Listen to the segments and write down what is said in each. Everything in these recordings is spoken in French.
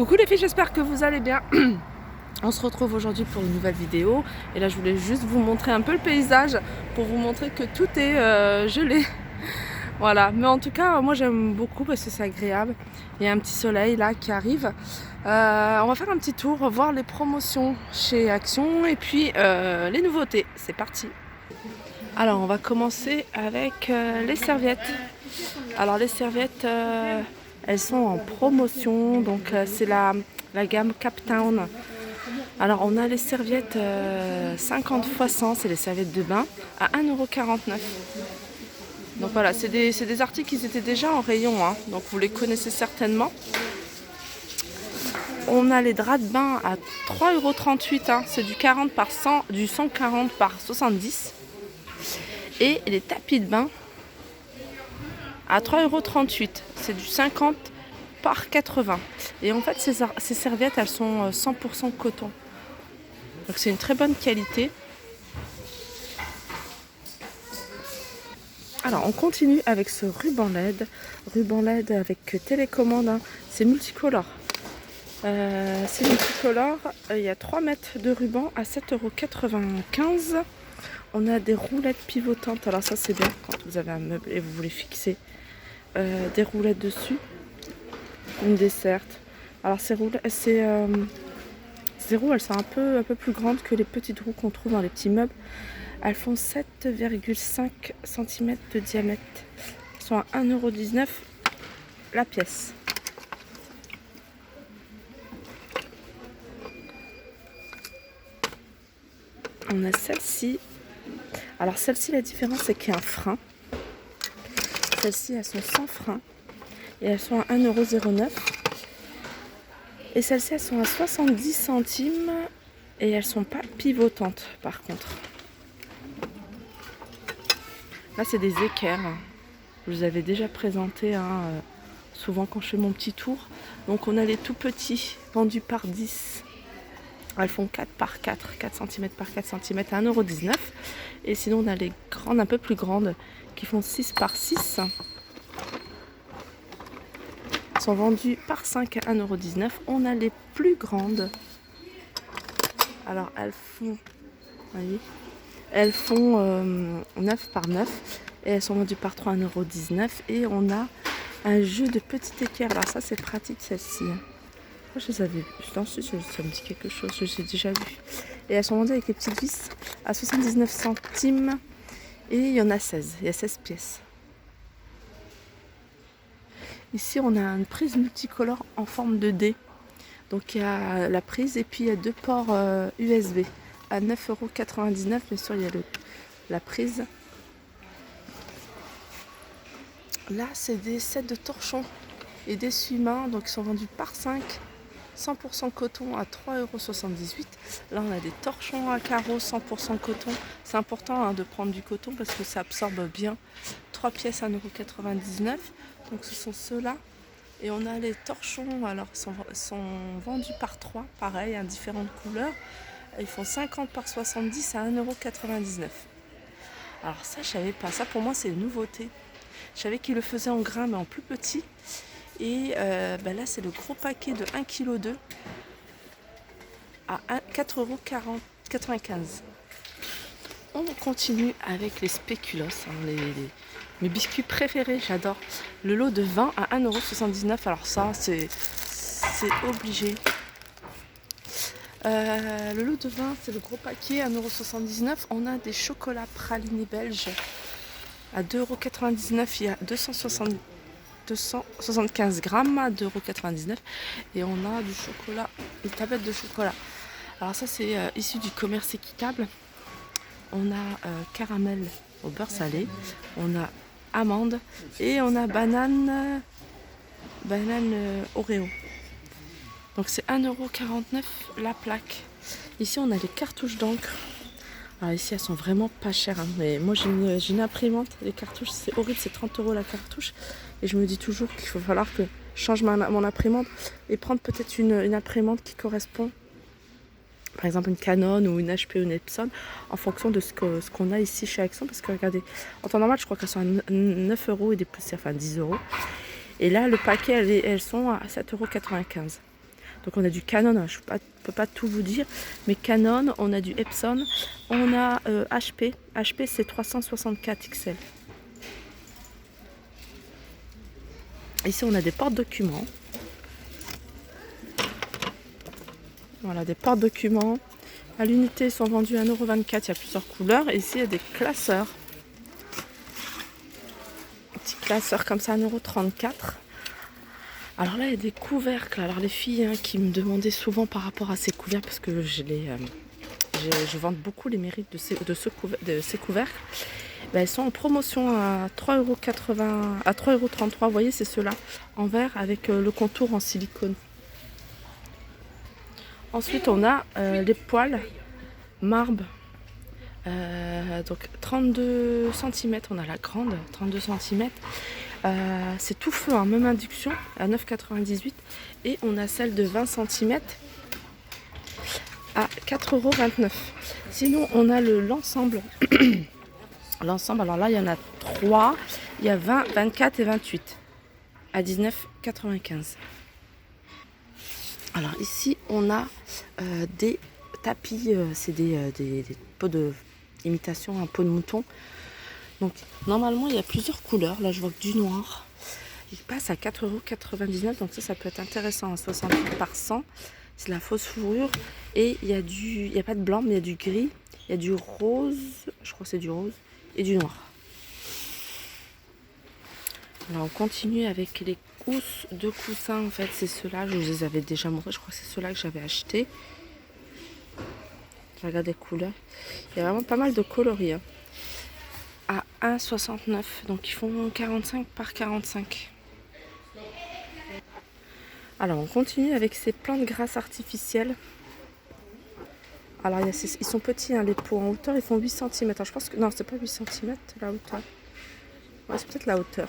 Coucou les filles, j'espère que vous allez bien. On se retrouve aujourd'hui pour une nouvelle vidéo. Et là je voulais juste vous montrer un peu le paysage pour vous montrer que tout est gelé. Voilà, mais en tout cas moi j'aime beaucoup parce que c'est agréable. Il y a un petit soleil là qui arrive. On va faire un petit tour, voir les promotions chez Action et puis les nouveautés. C'est parti. Alors on va commencer avec les serviettes. Alors les serviettes, elles sont en promotion, donc c'est la gamme Captown. Alors on a les serviettes 50 x 100, c'est les serviettes de bain, à 1,49 €. Donc voilà, c'est des articles qui étaient déjà en rayon, hein, donc vous les connaissez certainement. On a les draps de bain à 3,38 €, hein, c'est du 40 par 100, du 140 par 70. Et les tapis de bain à 3,38 €, c'est du 50 par 80. Et en fait ces serviettes elles sont 100% coton. Donc c'est une très bonne qualité. Alors on continue avec ce ruban LED. Ruban LED avec télécommande, hein. C'est multicolore. C'est multicolore. Il y a 3 mètres de ruban à 7,95 €. On a des roulettes pivotantes. Alors ça c'est bien quand vous avez un meuble et vous voulez fixer des roulettes dessus. Une desserte. Alors ces roues elles sont un peu plus grandes que les petites roues qu'on trouve dans les petits meubles. Elles font 7,5 cm de diamètre. Elles sont à 1,19 € la pièce. On a celle-ci. Alors celle-ci, la différence c'est qu'il y a un frein. Celles-ci elles sont sans frein et elles sont à 1,09 €. Et celles-ci elles sont à 70 centimes et elles sont pas pivotantes par contre. Là c'est des équerres. Je vous avais déjà présenté, hein, souvent quand je fais mon petit tour. Donc on a les tout petits vendus par 10. Elles font 4 par 4, 4 cm par 4 cm à 1,19 €. Et sinon on a les grandes, un peu plus grandes, qui font 6 par 6. Elles sont vendues par 5 à 1,19 €. On a les plus grandes. Alors elles font, voyez, elles font 9 par 9 et elles sont vendues par 3 à 1,19 €. Et on a un jeu de petites équerres. Alors ça c'est pratique celle-ci. Je les avais vues. Ça me dit quelque chose, je les ai déjà vues. Et elles sont vendues avec les petites vis à 79 centimes. Et il y en a 16. Il y a 16 pièces. Ici on a une prise multicolore en forme de D. Donc il y a la prise et puis il y a 2 ports USB à 9,99 €. Bien sûr il y a la prise. Là c'est des sets de torchons et d'essuie-mains. Donc ils sont vendus par 5. 100% coton à 3,78 €. Là on a des torchons à carreaux 100% coton. C'est important, hein, de prendre du coton parce que ça absorbe bien. 3 pièces à 1,99 €. Donc ce sont ceux-là. Et on a les torchons, alors sont vendus par 3, pareil, à différentes couleurs. Ils font 50 par 70 à 1,99 €. Alors ça je savais pas, ça pour moi c'est une nouveauté. Je savais qu'ils le faisaient en grains mais en plus petit. Et là c'est le gros paquet de 1,2 kg à 4,95 €. On continue avec les spéculoos, hein, mes biscuits préférés, j'adore. Le lot de 20 à 1,79 €. Alors ça c'est obligé. Le lot de 20 c'est le gros paquet, 1,79 €. On a des chocolats pralinés belges à 2,99 €. Il y a 275 grammes à 2,99 €. Et on a du chocolat, une tablette de chocolat. Alors ça c'est issu du commerce équitable. On a caramel au beurre salé, on a amande et on a banane Oreo. Donc c'est 1,49 € la plaque. Ici on a les cartouches d'encre. Alors ici elles sont vraiment pas chères, hein. Mais moi j'ai une imprimante. Les cartouches c'est horrible, c'est 30 € la cartouche. Et je me dis toujours qu'il faut falloir que je change mon imprimante et prendre peut-être une imprimante qui correspond. Par exemple une Canon ou une HP ou une Epson en fonction de ce qu'on a ici chez Action. Parce que regardez, en temps normal je crois qu'elles sont à 9 € et des poussières, enfin 10 €. Et là le paquet elles sont à 7,95 €. Donc on a du Canon, je ne peux pas tout vous dire, mais Canon, on a du Epson, on a HP. HP c'est 364 XL. Ici on a des porte-documents. Voilà, des porte-documents. À l'unité, ils sont vendus à 1,24 €. Il y a plusieurs couleurs. Et ici, il y a des classeurs. Un petit classeur comme ça, 1,34 €. Alors là, il y a des couvercles. Alors les filles qui me demandaient souvent par rapport à ces couvercles, parce que je vends beaucoup les mérites de ces couvercles. Ben, elles sont en promotion à 3,80 €, à 3,33 €. Vous voyez, c'est ceux-là, en verre avec le contour en silicone. Ensuite, on a les poêles marbre. Donc 32 cm, on a la grande, 32 cm. C'est tout feu, hein, même induction, à 9,98 €. Et on a celle de 20 cm à 4,29 €. Sinon, on a l'ensemble. L'ensemble, alors là, il y en a 3. Il y a 20, 24 et 28 à 19,95 €. Alors ici, on a des tapis, c'est des peaux d'imitation, un pot de mouton. Donc normalement, il y a plusieurs couleurs. Là, je vois que du noir. Il passe à 4,99 €. Donc ça peut être intéressant, à 68 par 100. C'est la fausse fourrure. Et il n'y a pas de blanc, mais il y a du gris. Il y a du rose, je crois que c'est du rose, et du noir. Alors on continue avec les housses de coussins. En fait, c'est ceux-là, je vous les avais déjà montrés. Je crois que c'est ceux-là que j'avais acheté. Je regarde les couleurs. Il y a vraiment pas mal de coloris. Hein. À 1,69 €. Donc ils font 45 par 45. Alors on continue avec ces plantes grasses artificielles. Alors ils sont petits, hein, les pots en hauteur, ils font 8 cm. Alors, je pense que non, c'est pas 8 cm la hauteur. Ouais, c'est peut-être la hauteur.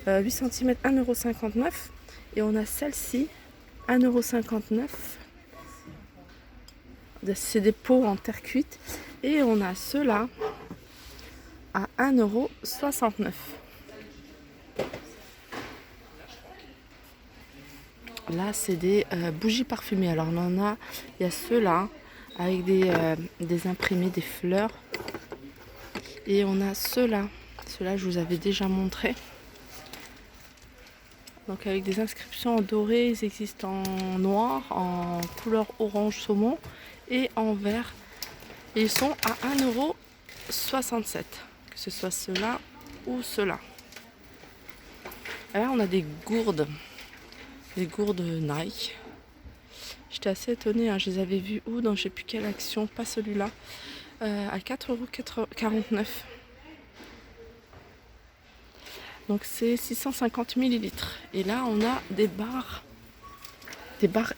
8 cm, 1,59 €. Et on a celle-ci, 1,59 €. C'est des pots en terre cuite. Et on a ceux-là à 1,69 €. Là, c'est des bougies parfumées. Alors, il y a ceux-là avec des imprimés, des fleurs. Et on a ceux-là. Ceux-là, je vous avais déjà montré. Donc, avec des inscriptions en doré, ils existent en noir, en couleur orange saumon et en vert. Et ils sont à 1,67 €. Que ce soit ceux-là ou ceux-là. Et là, on a des gourdes. Des gourdes Nike. J'étais assez étonnée, hein. Je les avais vues où, dans je ne sais plus quelle action, pas celui-là, à 4,49 €. Donc c'est 650 ml. Et là on a des barres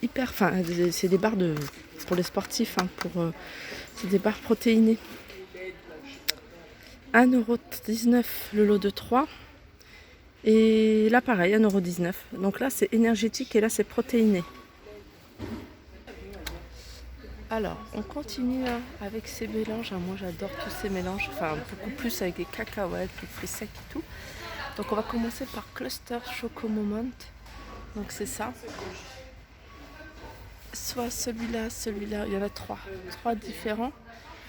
hyper, enfin c'est des barres pour les sportifs, hein, c'est des barres protéinées. 1,19 € le lot de 3. Et là pareil, 1,19 €. Donc là c'est énergétique et là c'est protéiné. Alors, on continue avec ces mélanges. Moi, j'adore tous ces mélanges. Enfin, beaucoup plus avec des cacahuètes, des fruits secs et tout. Donc, on va commencer par Cluster Choco Moment. Donc, c'est ça. Soit celui-là, celui-là. Il y en a 3. 3 différents.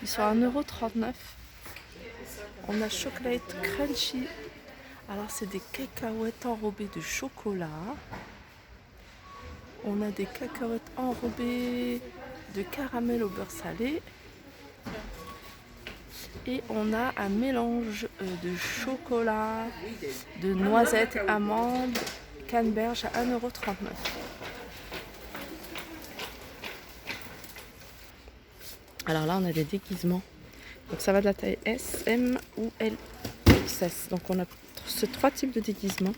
Ils sont à 1,39 €. On a Chocolate Crunchy. Alors, c'est des cacahuètes enrobées de chocolat. On a des cacahuètes enrobées de caramel au beurre salé. Et on a un mélange de chocolat, de noisettes, amandes, canneberge à 1,39 €. Alors là, on a des déguisements. Donc ça va de la taille S, M ou L, XS. Donc on a ces 3 types de déguisements.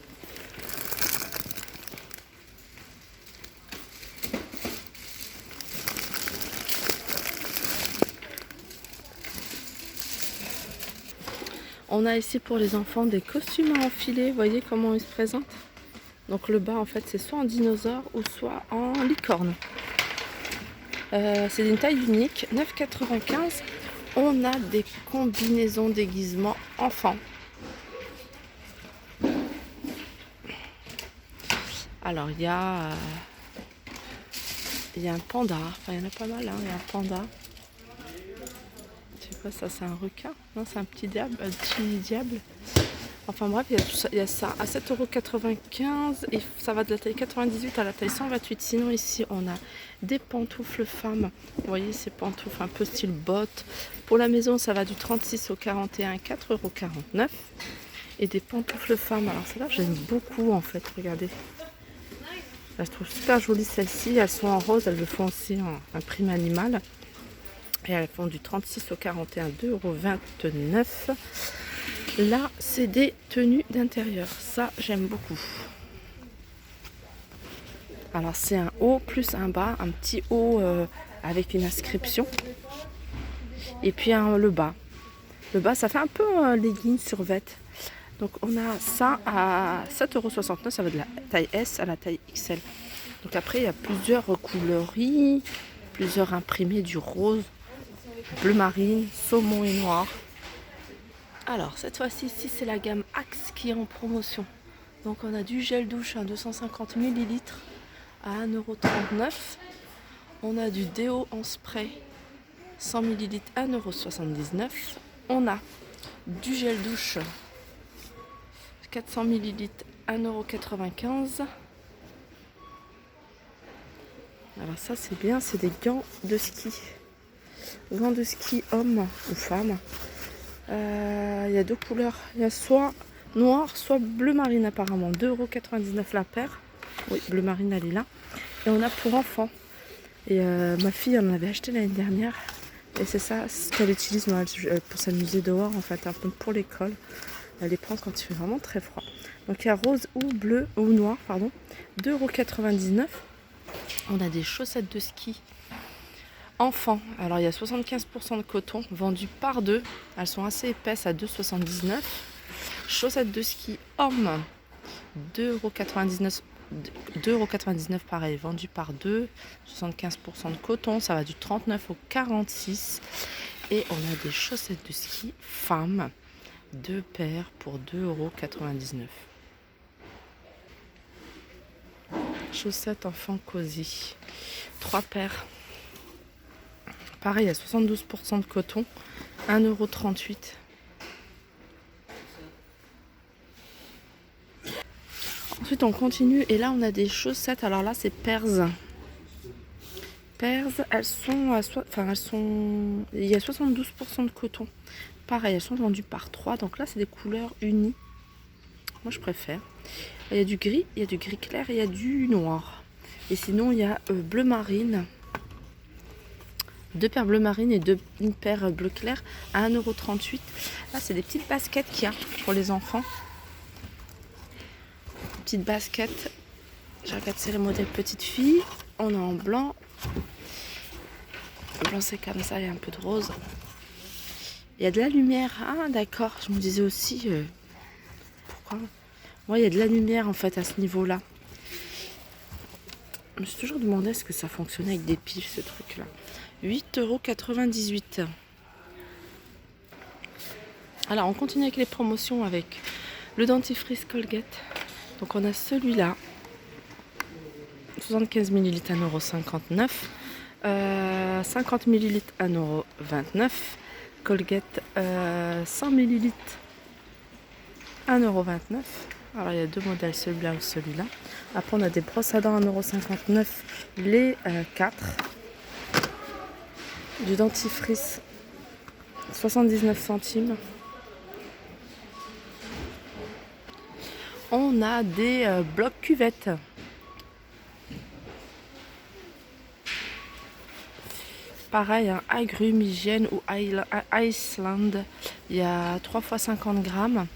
On a ici pour les enfants des costumes à enfiler. Vous voyez comment ils se présentent. Donc le bas en fait c'est soit en dinosaure ou soit en licorne. C'est d'une taille unique, 9,95 €. On a des combinaisons déguisements enfants. Alors il y a il y a un panda. Enfin, il y en a pas mal. Hein. Il y a un panda. C'est quoi ça? C'est un requin? Non, c'est un petit diable. Un petit diable. Enfin bref, il y a tout ça. Il y a ça à 7,95 € et ça va de la taille 98 à la taille 128. Sinon ici on a des pantoufles femmes. Vous voyez ces pantoufles un peu style bottes. Pour la maison ça va du 36 au 41, 4,49 €. Et des pantoufles femmes. Alors celle-là j'aime beaucoup en fait. Regardez. Là, je trouve super jolie celle-ci. Elles sont en rose. Elles le font aussi en prime animal. Et elles font du 36 au 41, 2,29 €. Là, c'est des tenues d'intérieur. Ça, j'aime beaucoup. Alors, c'est un haut plus un bas. Un petit haut avec une inscription. Et puis, le bas. Le bas, ça fait un peu legging survêt. Donc, on a ça à 7,69 €. Ça va de la taille S à la taille XL. Donc, après, il y a plusieurs coloris. Plusieurs imprimés, du rose, bleu marine, saumon et noir. Alors cette fois-ci, ici c'est la gamme Axe qui est en promotion. Donc on a du gel douche à 250 ml à 1,39 €. On a du déo en spray 100 ml à 1,79 €. On a du gel douche 400 ml à 1,95 €. Alors ça c'est bien, c'est des gants de ski. Gants de ski hommes ou femmes. Il y a deux couleurs. Il y a soit noir, soit bleu marine apparemment. 2,99 € la paire. Oui, bleu marine elle est là. Et on a pour enfants. Et ma fille en avait acheté l'année dernière. Et c'est ça ce qu'elle utilise pour s'amuser dehors en fait, un peu pour l'école. Elle les prend quand il fait vraiment très froid. Donc il y a rose ou bleu ou noir, pardon. 2,99 €. On a des chaussettes de ski enfants. Alors il y a 75% de coton vendu par deux. Elles sont assez épaisses à 2,79 €. Chaussettes de ski hommes 2,99 € pareil, vendu par deux. 75% de coton, ça va du 39 au 46. Et on a des chaussettes de ski femmes, deux paires pour 2,99 €. Chaussettes enfants cosy, 3 paires. Pareil, il y a 72% de coton, 1,38 €. Ensuite, on continue et là, on a des chaussettes. Alors là, c'est Perse. Perse, elles sont, il y a 72% de coton. Pareil, elles sont vendues par 3. Donc là, c'est des couleurs unies. Moi, je préfère. Il y a du gris, il y a du gris clair et il y a du noir. Et sinon, il y a bleu marine. Deux paires bleu marine et une paire bleu clair à 1,38 €. Là, c'est des petites baskets qu'il y a pour les enfants. Petites baskets. Je regarde, c'est le modèle petite fille. On est en blanc. Le blanc, c'est comme ça. Il y a un peu de rose. Il y a de la lumière. Ah, d'accord. Je me disais aussi... pourquoi? Ouais, il y a de la lumière, en fait, à ce niveau-là. Je me suis toujours demandé est-ce que ça fonctionnait avec des piles, ce truc-là. 8,98 €. Alors on continue avec les promotions avec le dentifrice Colgate. Donc on a celui-là, 75 ml 1,59 €, 50 ml 1,29 €, Colgate 100 ml 1,29 €. Alors il y a deux modèles, celui-là ou celui-là. Après on a des brosses à dents 1,59 € les 4. Du dentifrice 79 centimes. On a des blocs cuvettes. Pareil, un agrumes, hygiène ou Iceland. Il y a 3 x 50 grammes.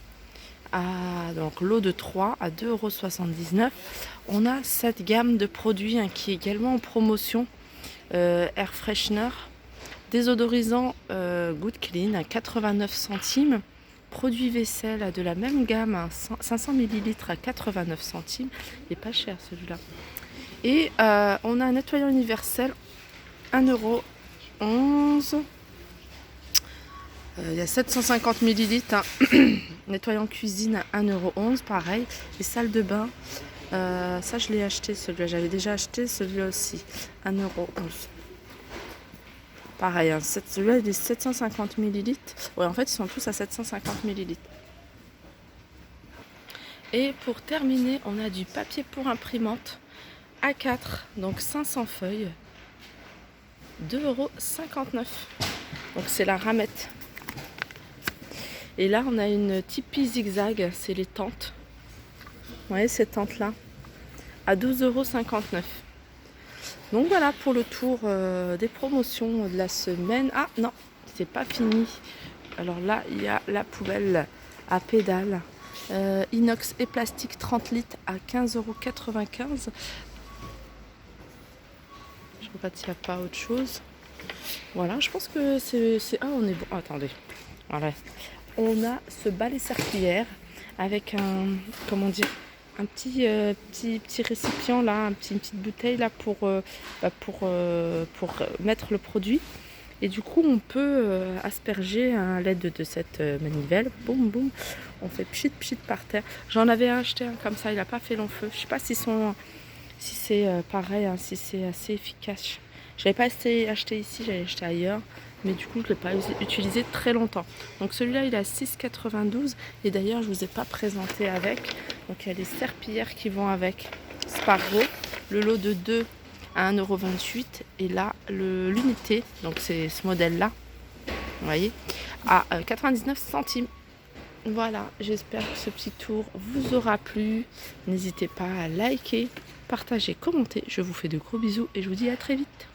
Donc l'eau de 3 à 2,79 €. On a cette gamme de produits qui est également en promotion. Air Freshener. Désodorisant Good Clean à 89 centimes. Produit vaisselle de la même gamme, 500 ml à 89 centimes. Il n'est pas cher celui-là. Et on a un nettoyant universel 1,11 €. Il y a 750 ml. Nettoyant cuisine à 1,11 €. Pareil. Et salle de bain Ça je l'ai acheté celui-là, j'avais déjà acheté celui-là aussi, 1,11 €. Pareil, hein, celui-là il est 750 millilitres. Ouais, en fait ils sont tous à 750 millilitres. Et pour terminer, on a du papier pour imprimante A4, donc 500 feuilles, 2,59 €. Donc c'est la ramette. Et là on a une Tipeee zigzag, c'est les tentes. Vous voyez ces tentes là, à 12,59 €. Donc voilà pour le tour des promotions de la semaine. Ah non, c'est pas fini. Alors là il y a la poubelle à pédales. Inox et plastique 30 litres à 15,95 €. Je regarde s'il n'y a pas autre chose. Voilà, je pense que c'est... Ah, on est bon. Oh, attendez. Voilà. On a ce balai serpillière avec un... Comment dire? Un petit récipient là, une petite bouteille là pour mettre le produit. Et du coup, on peut asperger à l'aide de cette manivelle. Boum, boum. On fait pchit, pchit par terre. J'en avais acheté un comme ça, il n'a pas fait long feu. Je sais pas si c'est pareil, hein, si c'est assez efficace. Je n'avais pas acheté ici, j'avais acheté ailleurs. Mais du coup, je ne l'ai pas utilisé très longtemps. Donc celui-là, il est à 6,92 €. Et d'ailleurs, je ne vous ai pas présenté avec. Donc il y a les serpillères qui vont avec. Spargo, le lot de 2 à 1,28 €. Et là, l'unité, donc c'est ce modèle-là, vous voyez, à 99 centimes. Voilà, j'espère que ce petit tour vous aura plu. N'hésitez pas à liker, partager, commenter. Je vous fais de gros bisous et je vous dis à très vite.